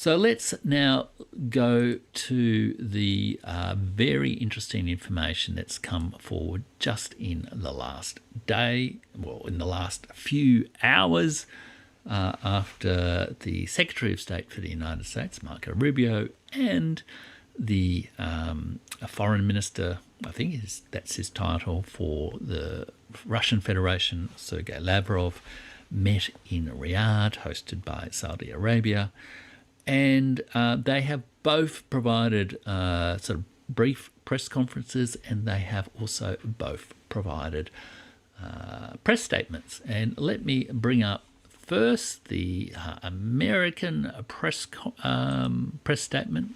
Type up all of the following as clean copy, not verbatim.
So let's now go to the very interesting information that's come forward just in the last day, well, in the last few hours after the Secretary of State for the United States, Marco Rubio, and the Foreign Minister, I think that's his title, for the Russian Federation, Sergei Lavrov, met in Riyadh, hosted by Saudi Arabia. And they have both provided sort of brief press conferences, and they have also both provided press statements. And let me bring up first the American press statement.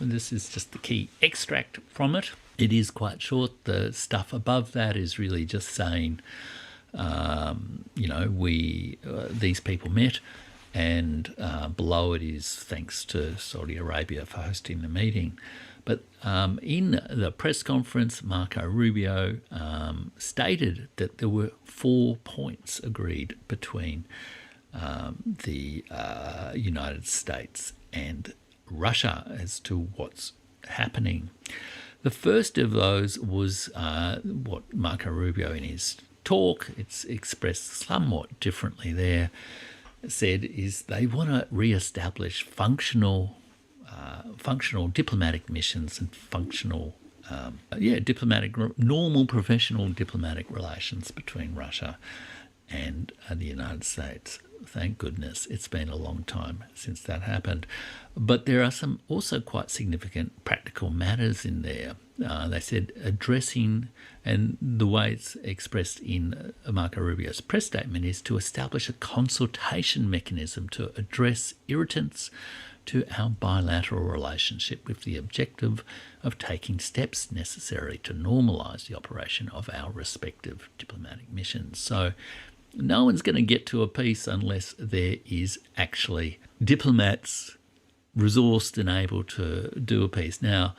This is just the key extract from it. It is quite short. The stuff above that is really just saying, these people met. And below it is thanks to Saudi Arabia for hosting the meeting. But in the press conference, Marco Rubio stated that there were 4 points agreed between the United States and Russia as to what's happening. The first of those was what Marco Rubio in his talk, it's expressed somewhat differently there, said is they want to re-establish functional diplomatic missions and functional, normal professional diplomatic relations between Russia and the United States. Thank goodness, it's been a long time since that happened. But there are some also quite significant practical matters in there. They said addressing, and the way it's expressed in Marco Rubio's press statement is to establish a consultation mechanism to address irritants to our bilateral relationship with the objective of taking steps necessary to normalise the operation of our respective diplomatic missions. So no one's going to get to a peace unless there is actually diplomats resourced and able to do a peace. Now,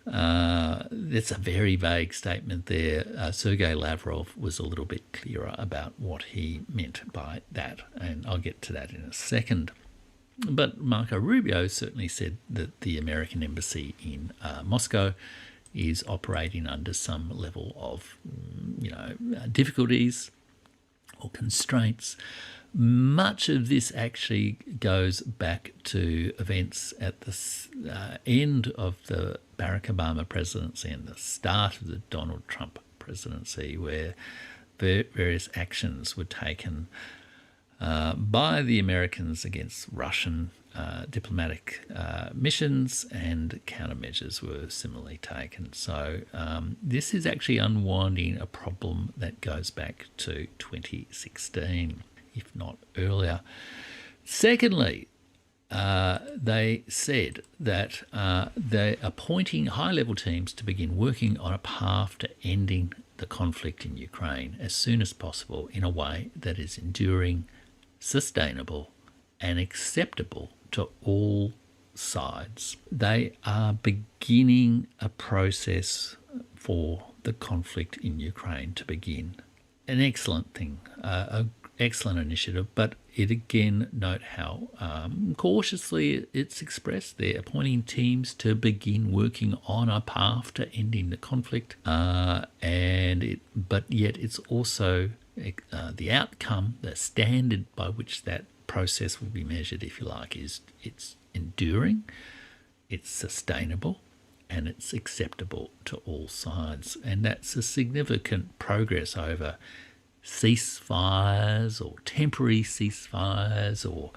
that's a very vague statement there. Sergei Lavrov was a little bit clearer about what he meant by that, and I'll get to that in a second. But Marco Rubio certainly said that the American embassy in Moscow is operating under some level of, difficulties or constraints. Much of this actually goes back to events at the end of the Barack Obama presidency and the start of the Donald Trump presidency, where various actions were taken by the Americans against Russian diplomatic missions, and countermeasures were similarly taken. So this is actually unwinding a problem that goes back to 2016. If not earlier. Secondly, they said that they're appointing high-level teams to begin working on a path to ending the conflict in Ukraine as soon as possible in a way that is enduring, sustainable, and acceptable to all sides. They are beginning a process for the conflict in Ukraine to begin. An excellent thing, excellent initiative, but it again, note how cautiously it's expressed. They're appointing teams to begin working on a path to ending the conflict, but yet it's also the outcome, the standard by which that process will be measured, if you like, is it's enduring, it's sustainable, and it's acceptable to all sides. And that's a significant progress over ceasefires or temporary ceasefires or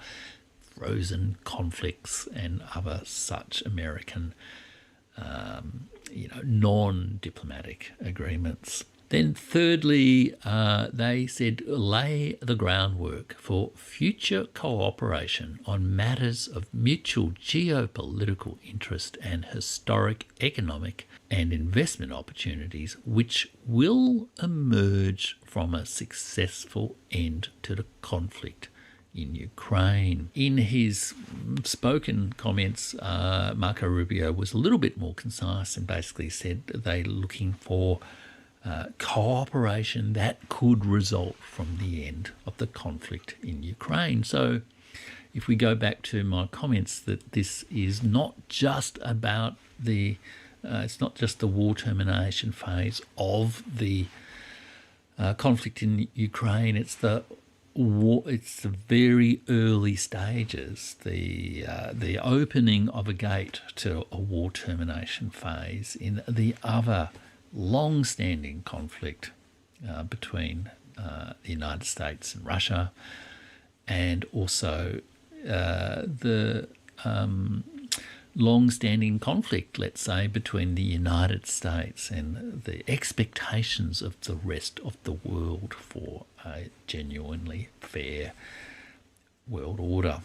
frozen conflicts and other such American non-diplomatic agreements. Then thirdly, they said lay the groundwork for future cooperation on matters of mutual geopolitical interest and historic economic and investment opportunities which will emerge from a successful end to the conflict in Ukraine. In his spoken comments, Marco Rubio was a little bit more concise and basically said they're looking for cooperation that could result from the end of the conflict in Ukraine. So, if we go back to my comments, that this is not just about it's not just the war termination phase of the conflict in Ukraine. It's the war. It's the very early stages, the opening of a gate to a war termination phase in the other long-standing conflict between the United States and Russia, and also the long-standing conflict, let's say, between the United States and the expectations of the rest of the world for a genuinely fair world order.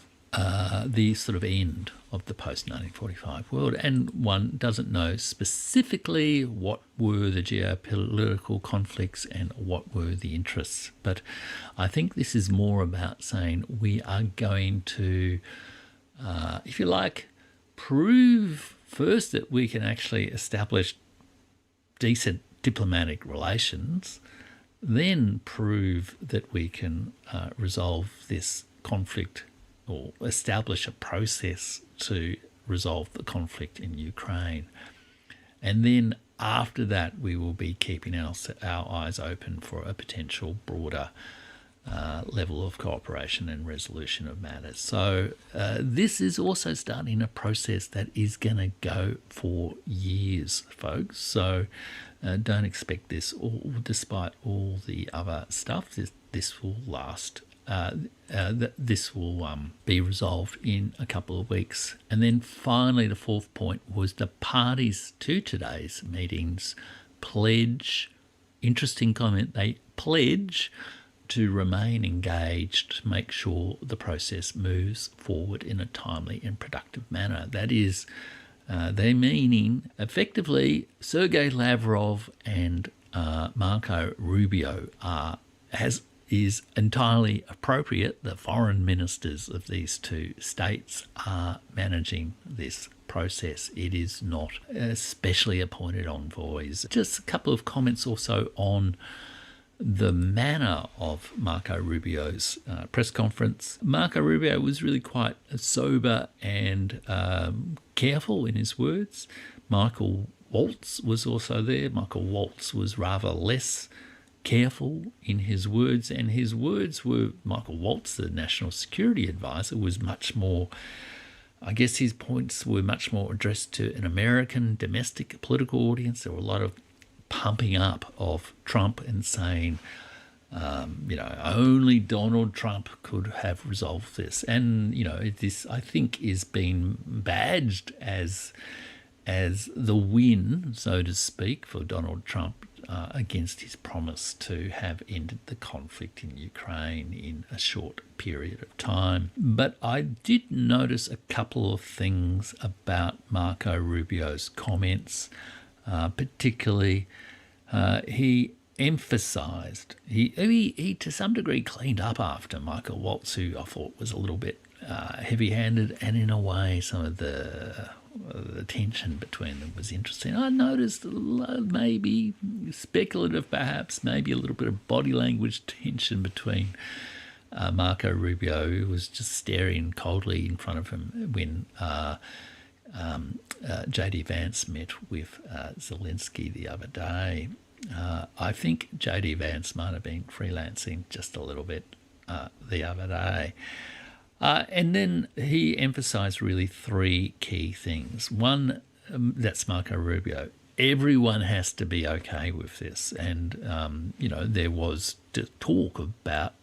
The sort of end of the post-1945 world, and one doesn't know specifically what were the geopolitical conflicts and what were the interests. But I think this is more about saying we are going to, if you like, prove first that we can actually establish decent diplomatic relations, then prove that we can resolve this conflict or establish a process to resolve the conflict in Ukraine. And then after that, we will be keeping our eyes open for a potential broader level of cooperation and resolution of matters. So this is also starting a process that is going to go for years, folks. So don't expect this, despite all the other stuff, this will last. This will be resolved in a couple of weeks. And then finally, the fourth point was the parties to today's meetings pledge, interesting comment, they pledge to remain engaged to make sure the process moves forward in a timely and productive manner. That is, they're meaning effectively Sergei Lavrov and Marco Rubio is entirely appropriate. The foreign ministers of these two states are managing this process. It is not specially appointed envoys. Just a couple of comments also on the manner of Marco Rubio's press conference. Marco Rubio was really quite sober and careful in his words. Michael Waltz was also there. Michael Waltz was rather less careful in his words, and his words were, Michael Waltz, the National Security Advisor, was much more, I guess his points were much more addressed to an American domestic political audience. There were a lot of pumping up of Trump and saying, only Donald Trump could have resolved this. And, this, I think, is being badged as the win, so to speak, for Donald Trump against his promise to have ended the conflict in Ukraine in a short period of time. But I did notice a couple of things about Marco Rubio's comments, particularly he emphasised, he to some degree cleaned up after Michael Waltz, who I thought was a little bit heavy-handed, and in a way some of the tension between them was interesting. I noticed maybe speculative, perhaps, maybe a little bit of body language tension between Marco Rubio, who was just staring coldly in front of him when J.D. Vance met with Zelensky the other day. I think J.D. Vance might have been freelancing just a little bit the other day. And then he emphasised really three key things. One, that's Marco Rubio. Everyone has to be okay with this. And, there was talk about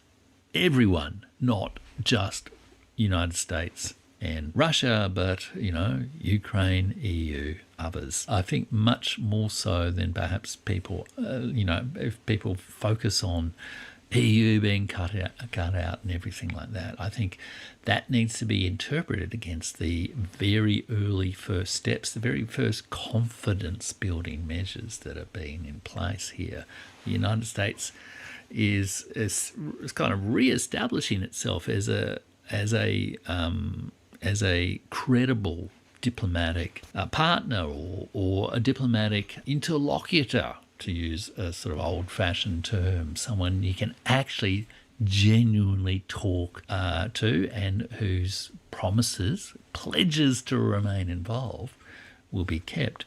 everyone, not just United States and Russia, but, Ukraine, EU, others. I think much more so than perhaps people, if people focus on EU being cut out and everything like that. I think that needs to be interpreted against the very early first steps, the very first confidence-building measures that are being in place here. The United States is kind of re-establishing itself as a credible diplomatic partner or a diplomatic interlocutor, to use a sort of old-fashioned term, someone you can actually genuinely talk to, and whose pledges to remain involved, will be kept.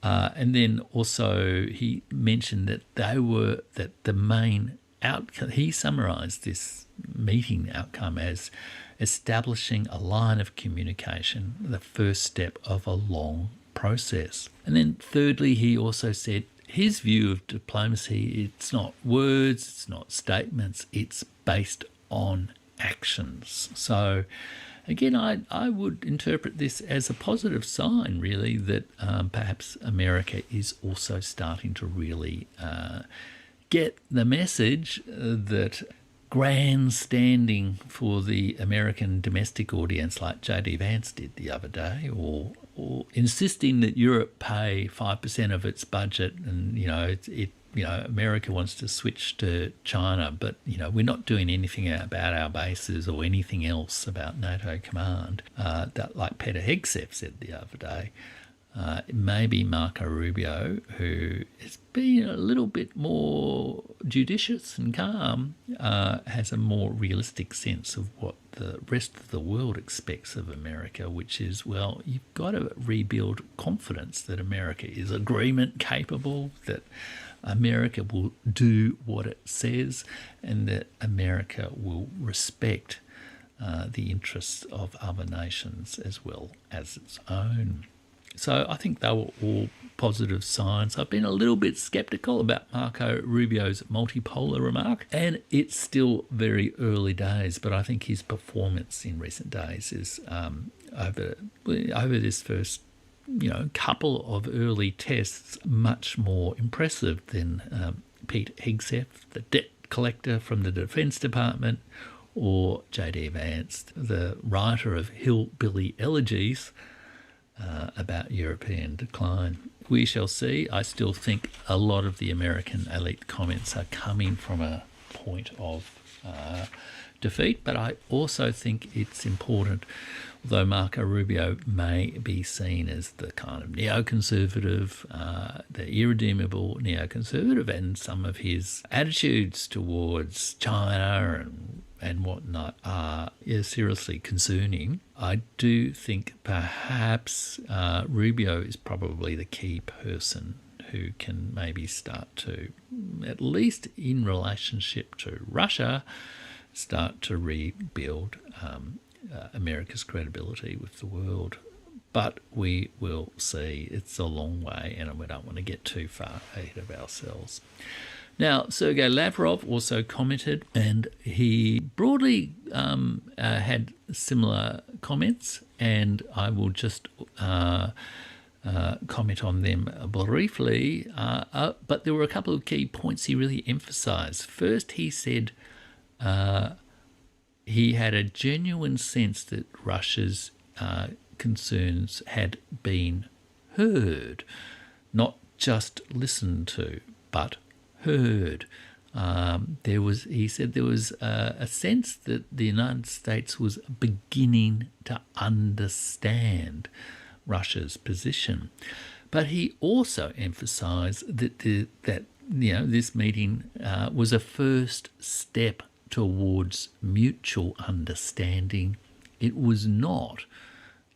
And then also he mentioned that the main outcome, he summarised this meeting outcome as establishing a line of communication, the first step of a long process. And then thirdly, he also said his view of diplomacy, it's not words, it's not statements, it's based on actions. So again, I would interpret this as a positive sign, really, that perhaps America is also starting to really get the message that grandstanding for the American domestic audience, like J.D. Vance did the other day, or insisting that Europe pay 5% of its budget, and America wants to switch to China, but we're not doing anything about our bases or anything else about NATO command. That, like Peter Hegseth said the other day, maybe Marco Rubio, who has been a little bit more judicious and calm, has a more realistic sense of what the rest of the world expects of America, which is, well, you've got to rebuild confidence that America is agreement capable, that America will do what it says, and that America will respect the interests of other nations as well as its own. So I think they were all positive signs. I've been a little bit sceptical about Marco Rubio's multipolar remark, and it's still very early days, but I think his performance in recent days is over this first couple of early tests much more impressive than Pete Hegseth, the debt collector from the Defence Department, or J.D. Vance, the writer of hillbilly elegies about European decline. We shall see. I still think a lot of the American elite comments are coming from a point of defeat, but I also think it's important, although Marco Rubio may be seen as the kind of neoconservative, the irredeemable neoconservative, and some of his attitudes towards China and whatnot are seriously concerning. I do think perhaps Rubio is probably the key person who can maybe start to, at least in relationship to Russia, start to rebuild America's credibility with the world. But we will see. It's a long way, and we don't want to get too far ahead of ourselves. Now, Sergei Lavrov also commented, and he broadly had similar comments, and I will just comment on them briefly. But there were a couple of key points he really emphasised. First, he said he had a genuine sense that Russia's concerns had been heard, not just listened to, but heard. He said there was a sense that the United States was beginning to understand Russia's position, but he also emphasised that this meeting was a first step towards mutual understanding. It was not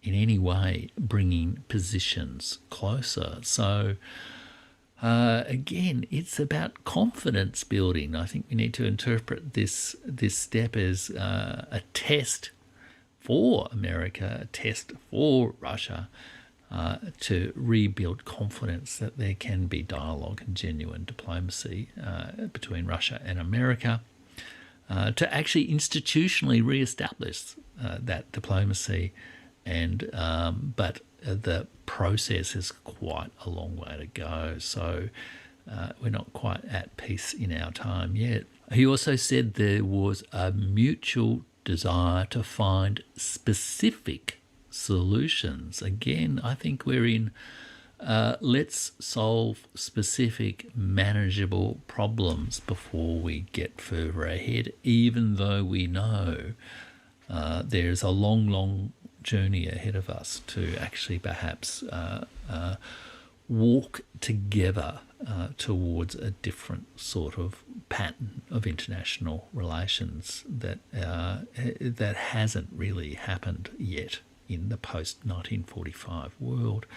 in any way bringing positions closer. So again, it's about confidence building. I think we need to interpret this step as a test for America, a test for Russia, to rebuild confidence that there can be dialogue and genuine diplomacy between Russia and America, to actually institutionally re-establish that diplomacy. And but the process is quite a long way to go, so we're not quite at peace in our time yet. He also said there was a mutual desire to find specific solutions. Again, I think we're in let's solve specific manageable problems before we get further ahead, even though we know there's a long journey ahead of us to actually perhaps walk together towards a different sort of pattern of international relations that that hasn't really happened yet in the post-1945 world.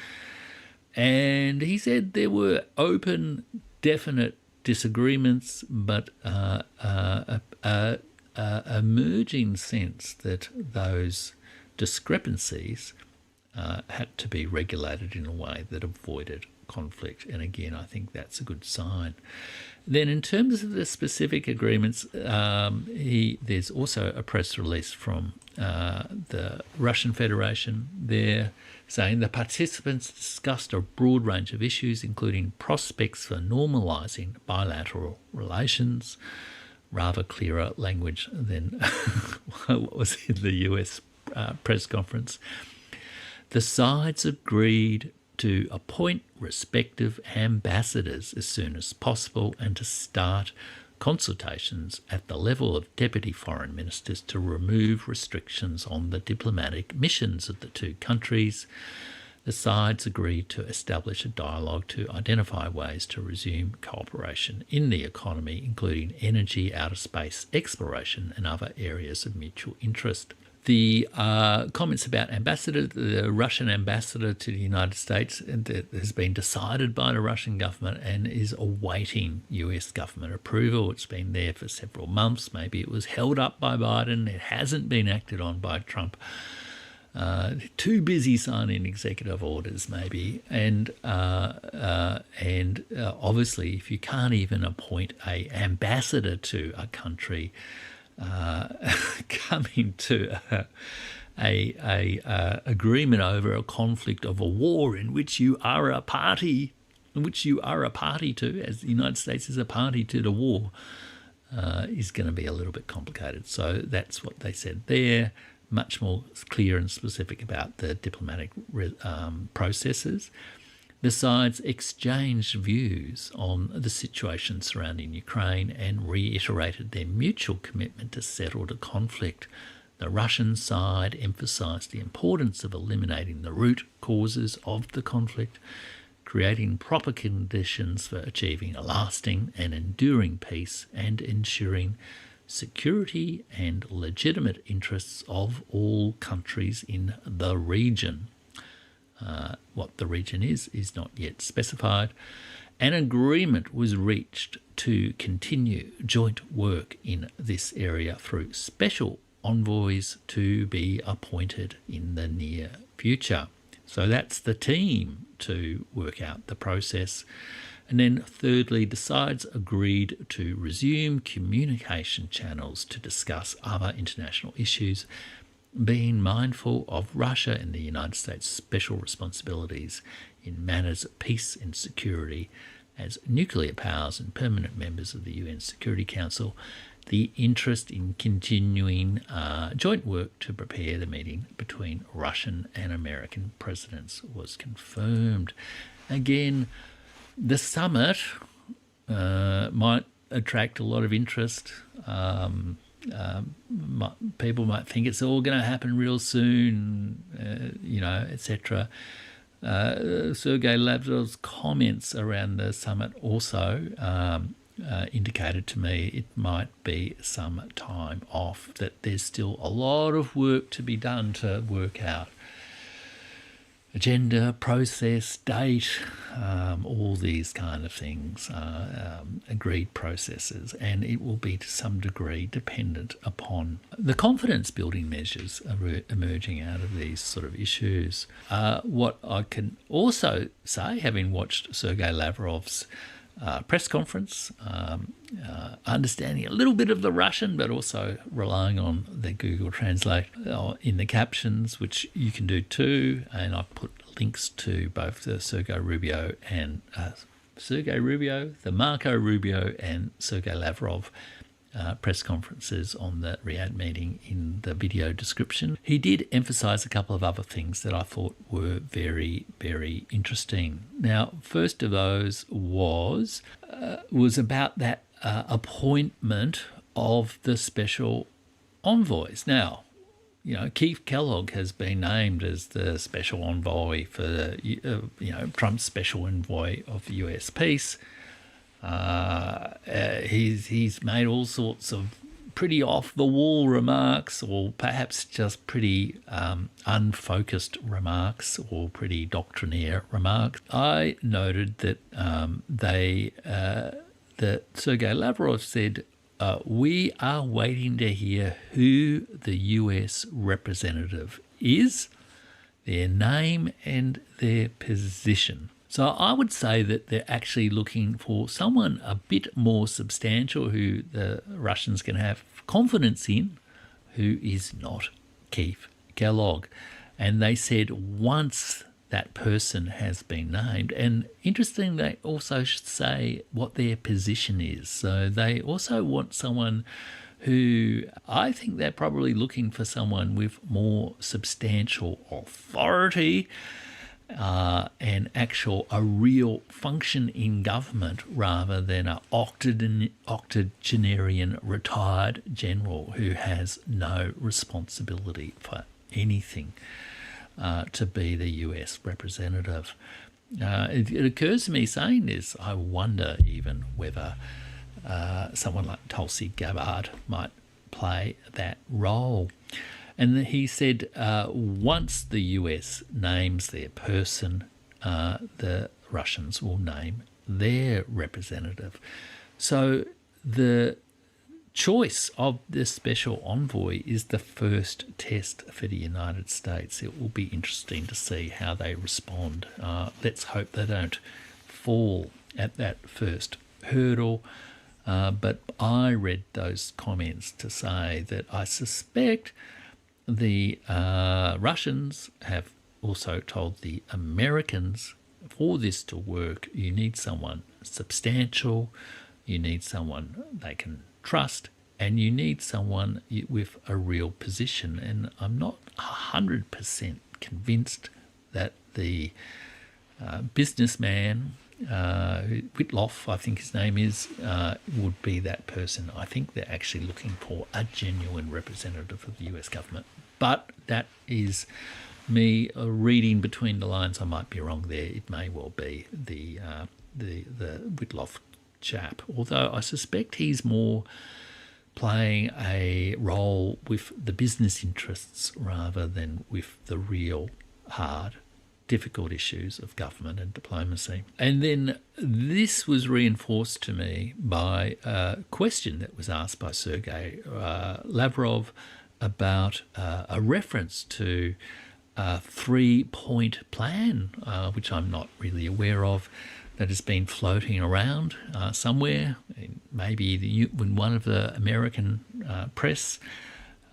And he said there were open, definite disagreements, but a emerging sense that those discrepancies had to be regulated in a way that avoided conflict. And again, I think that's a good sign. Then in terms of the specific agreements, there's also a press release from the Russian Federation there saying the participants discussed a broad range of issues, including prospects for normalising bilateral relations, rather clearer language than what was in the US press conference. The sides agreed to appoint respective ambassadors as soon as possible and to start consultations at the level of deputy foreign ministers to remove restrictions on the diplomatic missions of the two countries. The sides agreed to establish a dialogue to identify ways to resume cooperation in the economy, including energy, outer space exploration and other areas of mutual interest. The comments about the Russian ambassador to the United States, that has been decided by the Russian government and is awaiting US government approval. It's been there for several months. Maybe it was held up by Biden. It hasn't been acted on by Trump. Too busy signing executive orders, maybe. And obviously, if you can't even appoint an ambassador to a country, coming to a agreement over a conflict of a war in which you are a party, to, as the United States is a party to the war, is going to be a little bit complicated. So that's what they said there. Much more clear and specific about the diplomatic processes. The sides exchanged views on the situation surrounding Ukraine and reiterated their mutual commitment to settle the conflict. The Russian side emphasised the importance of eliminating the root causes of the conflict, creating proper conditions for achieving a lasting and enduring peace, and ensuring security and legitimate interests of all countries in the region. What the region is not yet specified. An agreement was reached to continue joint work in this area through special envoys to be appointed in the near future. So that's the team to work out the process. And then thirdly, the sides agreed to resume communication channels to discuss other international issues, being mindful of Russia and the United States' special responsibilities in matters of peace and security as nuclear powers and permanent members of the UN Security Council. The interest in continuing joint work to prepare the meeting between Russian and American presidents was confirmed. Again, the summit might attract a lot of interest. People might think it's all going to happen real soon, etc. Sergei Lavrov's comments around the summit also indicated to me it might be some time off, that there's still a lot of work to be done to work out agenda, process, date, all these kind of things, agreed processes, and it will be to some degree dependent upon the confidence-building measures emerging out of these sort of issues. What I can also say, having watched Sergei Lavrov's press conference, understanding a little bit of the Russian, but also relying on the Google Translate in the captions, which you can do too. And I've put links to both the the Marco Rubio and Sergei Lavrov press conferences on the Riyadh meeting in the video description. He did emphasise a couple of other things that I thought were very, very interesting. Now, first of those was about that appointment of the special envoys. Now, Keith Kellogg has been named as the special envoy for Trump's special envoy of US peace. He's made all sorts of pretty off-the-wall remarks, or perhaps just pretty unfocused remarks, or pretty doctrinaire remarks. I noted that that Sergei Lavrov said, we are waiting to hear who the US representative is, their name and their position. So I would say that they're actually looking for someone a bit more substantial who the Russians can have confidence in, who is not Keith Kellogg. And they said once that person has been named, and interesting, they also should say what their position is. So they also want someone who, I think they're probably looking for someone with more substantial authority and a real function in government, rather than an octogenarian retired general who has no responsibility for anything to be the US representative. It occurs to me saying this, I wonder even whether someone like Tulsi Gabbard might play that role. And he said once the US names their person, the Russians will name their representative. So the choice of the special envoy is the first test for the United States. It will be interesting to see how they respond. Let's hope they don't fall at that first hurdle. But I read those comments to say that I suspect the Russians have also told the Americans, for this to work, you need someone substantial, you need someone they can trust, and you need someone with a real position. And I'm not 100% convinced that the businessman, Whitloff, I think his name is, would be that person. I think they're actually looking for a genuine representative of the US government. But that is me reading between the lines. I might be wrong there. It may well be the Whitloff chap, although I suspect he's more playing a role with the business interests rather than with the real hard, difficult issues of government and diplomacy. And then this was reinforced to me by a question that was asked by Sergei Lavrov about a reference to a 3-point plan, which I'm not really aware of, that has been floating around somewhere, maybe in one of the American press,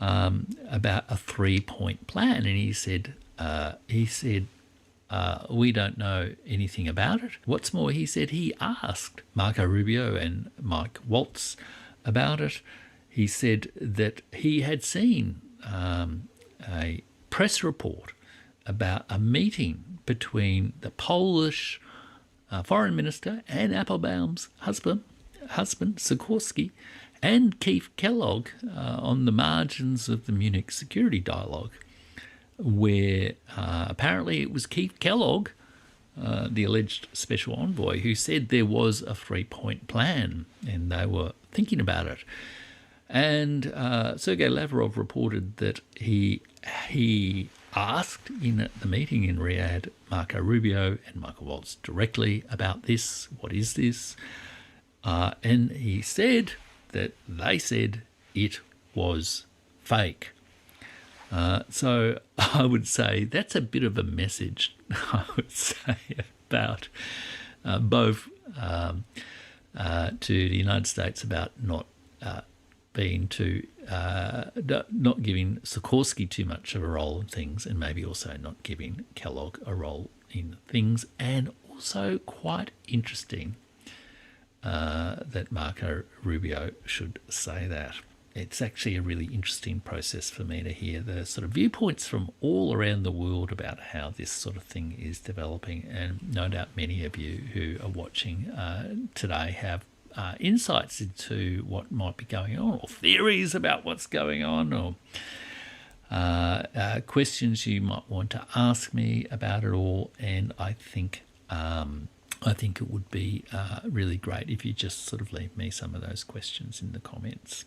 about a 3-point plan. And he said, we don't know anything about it. What's more, he said he asked Marco Rubio and Mike Waltz about it. He said that he had seen a press report about a meeting between the Polish foreign minister and Applebaum's husband Sikorski, and Keith Kellogg on the margins of the Munich security dialogue, where apparently it was Keith Kellogg, the alleged special envoy, who said there was a 3-point plan and they were thinking about it. And Sergei Lavrov reported that he asked in the meeting in Riyadh Marco Rubio and Michael Waltz directly about this. What is this? And he said that they said it was fake. So I would say that's a bit of a message, I would say, about both to the United States about not not giving Sikorski too much of a role in things, and maybe also not giving Kellogg a role in things. And also quite interesting that Marco Rubio should say that. It's actually a really interesting process for me to hear the sort of viewpoints from all around the world about how this sort of thing is developing. And no doubt many of you who are watching today have insights into what might be going on, or theories about what's going on, or questions you might want to ask me about it all. And I think I think it would be really great if you just sort of leave me some of those questions in the comments.